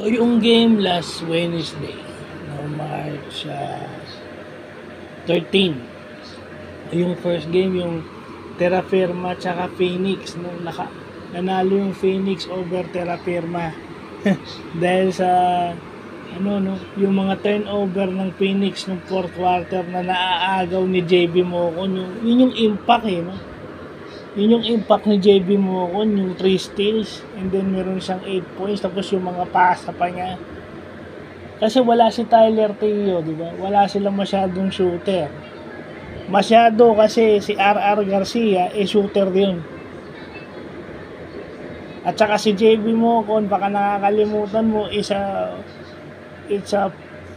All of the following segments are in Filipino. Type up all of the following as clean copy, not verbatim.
So, yung game last Wednesday, no, March 13. Yung first game, yung Terra Firma tsaka Phoenix, no, nanalo yung Phoenix over Terra Firma. Dahil sa yung mga turnover ng Phoenix ng fourth quarter na naaagaw ni JB Mocon, yun yung impact no. Yun yung impact ni JB Mocon, yung 3 steals, and then meron siyang 8 points, tapos yung mga pasa pa niya. Kasi wala si Tyler Teo, di ba? Wala silang masyadong shooter. Masyado kasi si RR Garcia, shooter din. At saka si JB Mocon, baka nakakalimutan mo, it's a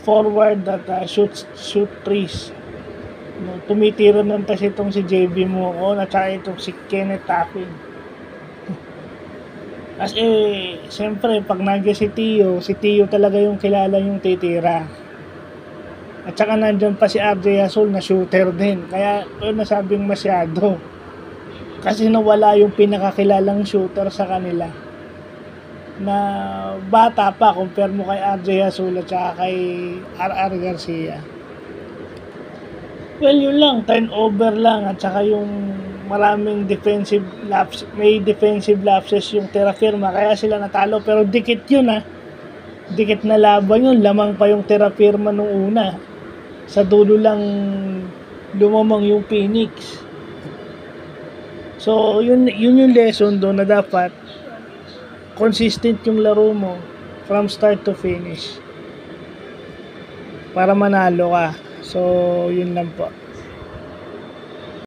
forward that shoot threes. No, tumitira ng tas itong si JB Mocon at saka itong si Kenneth Tapin. As siyempre, pag nandiyan si Tio talaga yung kilala yung titira. At saka nandiyan pa si RJ Azul na shooter din. Kaya nasabing masyado. Kasi nawala yung pinakakilalang shooter sa kanila. Na bata pa compare mo kay RJ Azul at saka kay RR Garcia. Well, yun lang, turnover lang at saka yung maraming defensive lapses, may defensive lapses yung Terra Firma kaya sila natalo, pero dikit yun dikit na laban yun, lamang pa yung Terra Firma nung una, sa dulo lang lumamang yung Phoenix. So yun yung lesson doon, na dapat consistent yung laro mo from start to finish para manalo ka. So, yun lang po.